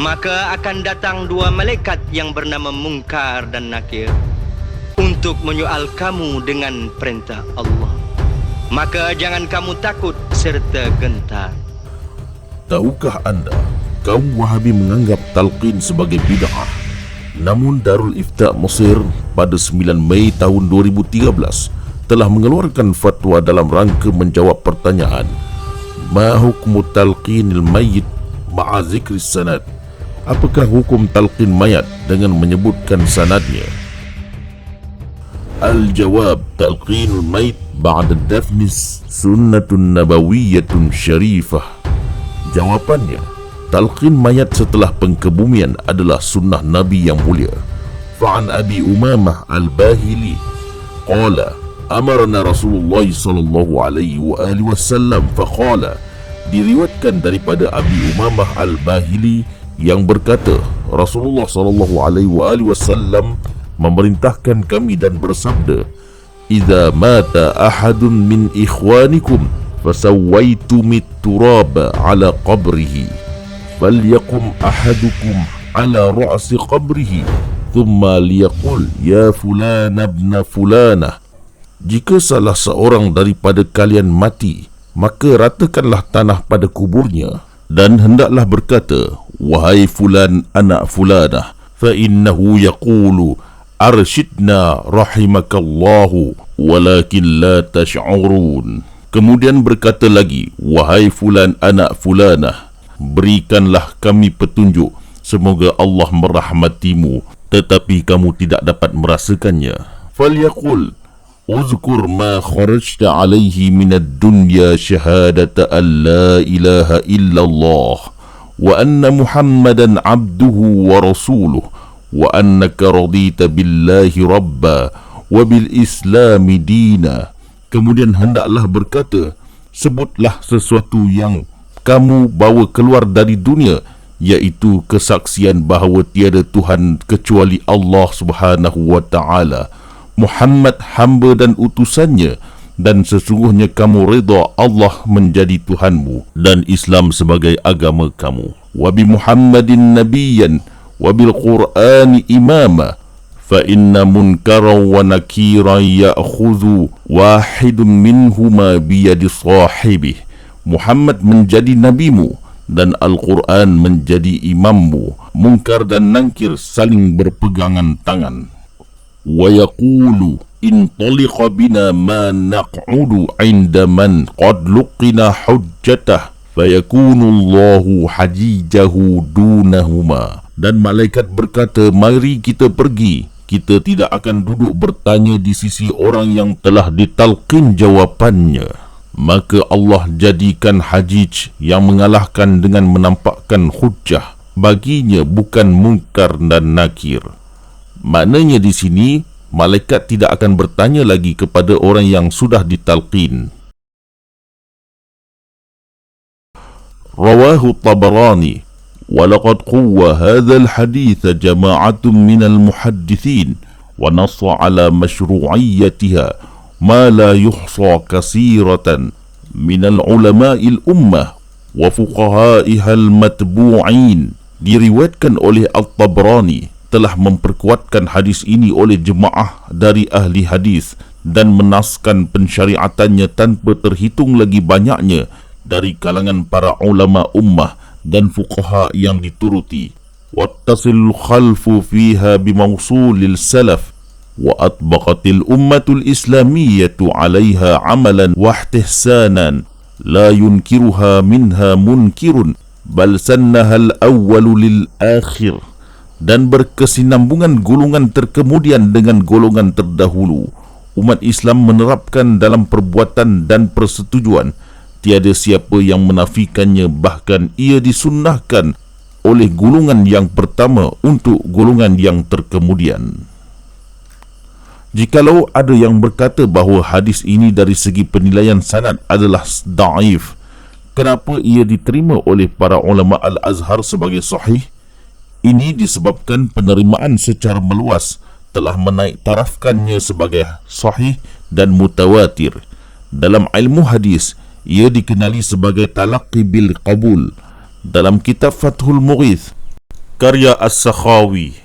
maka akan datang dua malaikat yang bernama Munkar dan Nakir untuk menyoal kamu dengan perintah Allah. Maka jangan kamu takut serta gentar. Tahukah anda, kaum Wahabi menganggap talqin sebagai bid'ah. Namun Darul Ifta Mesir pada 9 Mei tahun 2013 telah mengeluarkan fatwa dalam rangka menjawab pertanyaan, ma hukmu talqinil mayyit ma'a zikri sanad? Apakah hukum talqin mayat dengan menyebutkan sanadnya? Al-jawab, talqinul mayyit ba'da dafni sunnatun nabawiyyatun syarifah. Jawapannya, talqin mayat setelah pengkebumian adalah sunnah Nabi yang mulia. Fa'an Abi Umamah Al-Bahili qala amarna Rasulullah sallallahu alaihi wa alihi wasallam faqala. Diriwayatkan daripada Abi Umamah Al-Bahili yang berkata, Rasulullah sallallahu alaihi wa alihi wasallam memerintahkan kami dan bersabda, idza mata ahadun min ikhwanikum fasawaitum turaba ala qabrihi falyakum ahadukum ala ra'si qabrihi thumma liyaqul ya fulan ibn fulanah. Jika salah seorang daripada kalian mati, maka ratakanlah tanah pada kuburnya dan hendaklah berkata, wahai fulan anak fulanah, fa innahu yaqulu arsyidna rahimakallahu walakin la tash'urun. Kemudian berkata lagi, wahai fulan anak fulanah, berikanlah kami petunjuk, semoga Allah merahmatimu, tetapi kamu tidak dapat merasakannya. Falyaqul uzkur ma kharajta alaihi minad dunya syahadata an la ilaha illallah wa anna muhammadan abduhu wa rasuluh wa annaka radita billahi rabba wa bil islami dina. Kemudian hendaklah berkata, sebutlah sesuatu yang kamu bawa keluar dari dunia, iaitu kesaksian bahawa tiada Tuhan kecuali Allah Subhanahu wa taala, Muhammad hamba dan utusannya, dan sesungguhnya kamu redha Allah menjadi Tuhanmu dan Islam sebagai agama kamu. Wa bi Muhammadin nabiyyan wa bil Qur'ani imama fa inna munkaran wa nakiran ya'khudhu wahidun minhuma biyadi sahibih. Muhammad menjadi nabimu dan Al-Quran menjadi imammu. Munkar dan Nakir saling berpegangan tangan. Wa yaqulu intaliqa bina ma naq'udu 'inda man qad luqina hujjatah fayakunu Allahu hajijahu dunahuma. Dan malaikat berkata, mari kita pergi, kita tidak akan duduk bertanya di sisi orang yang telah ditalqin jawapannya. Maka Allah jadikan hajij yang mengalahkan dengan menampakkan hujjah baginya, bukan Munkar dan Nakir. Maknanya di sini malaikat tidak akan bertanya lagi kepada orang yang sudah ditalqin. Rawahu Tabarani. ولقد قوى هذا الحديث جماعة من المحدثين ونص على مشروعيتها ما لا يحصى كثيرة من العلماء الأمة وفقهائها المتبوعين. Diriwayatkan oleh Al-Tabrani telah memperkuatkan hadis ini oleh jemaah dari ahli hadis dan menaskan pensyariatannya tanpa terhitung lagi banyaknya dari kalangan para ulama ummah dan fuqaha yang dituruti. Wattasil khalfu fiha bimawsulil salaf wa atbaqatil ummatul islamiyyatu 'alaiha 'amalan wa ihtisanan la yunkiruha minha munkirun bal sannaha al-awwalu lil akhir. Dan berkesinambungan golongan terkemudian dengan golongan terdahulu. Umat Islam menerapkan dalam perbuatan dan persetujuan. Tiada siapa yang menafikannya, bahkan ia disunnahkan oleh golongan yang pertama untuk golongan yang terkemudian. Jikalau ada yang berkata bahawa hadis ini dari segi penilaian sanad adalah da'if, kenapa ia diterima oleh para ulama Al-Azhar sebagai sahih? Ini disebabkan penerimaan secara meluas telah menaik tarafkannya sebagai sahih dan mutawatir. Dalam ilmu hadis, ia dikenali sebagai talaqi bil qabul. Dalam kitab Fathul Mughith, karya As-Sakhawi,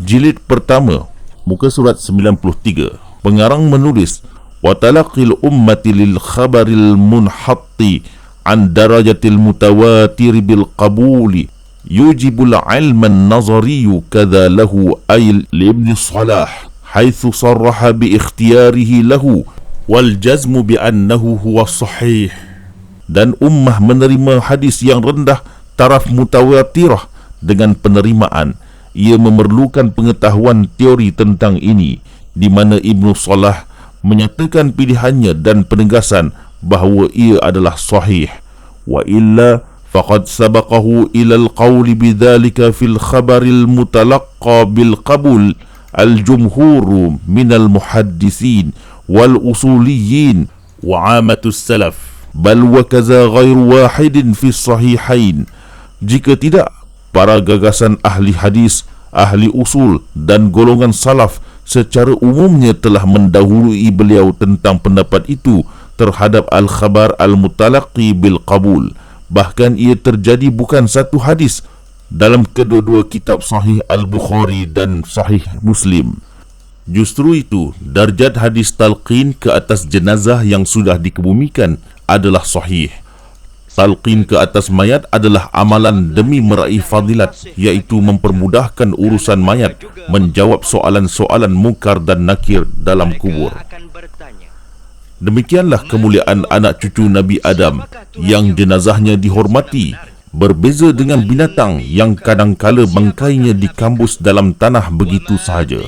jilid pertama, muka surat 93. Pengarang menulis, wa talaqil ummati lil khabaril munhatti an darajatil mutawatir bil qabuli yujibul ilman nazariyu kadha lahu ayl li ibn Salah haitsu sarraha bi ikhtiyarihi lahu wal jazmu bi annahu huwa sahih. Dan ummah menerima hadis yang rendah taraf mutawatirah dengan penerimaan. Ia memerlukan pengetahuan teori tentang ini, di mana Ibnu Salah menyatakan pilihannya dan penegasan bahawa ia adalah sahih. Wa illa faqad sabaqahu ila al-qawli bidzalika fil khabaril mutalaqqa bil qabul al-jumhur min al-muhaddisin wal usuliyin wa amatus salaf, bal wa kaza ghairu wahidin fi sahihain. Jika tidak, para gagasan ahli hadis, ahli usul dan golongan salaf secara umumnya telah mendahului beliau tentang pendapat itu terhadap al-khabar al-mutalaqi bil qabul. Bahkan ia terjadi bukan satu hadis dalam kedua-dua kitab Sahih Al-Bukhari dan Sahih Muslim. Justru itu, darjat hadis talqin ke atas jenazah yang sudah dikebumikan adalah sahih. Talqin ke atas mayat adalah amalan demi meraih fadilat, iaitu mempermudahkan urusan mayat, menjawab soalan-soalan mungkar dan nakir dalam kubur. Demikianlah kemuliaan anak cucu Nabi Adam yang jenazahnya dihormati, berbeza dengan binatang yang kadangkala bangkainya dikambus dalam tanah begitu sahaja.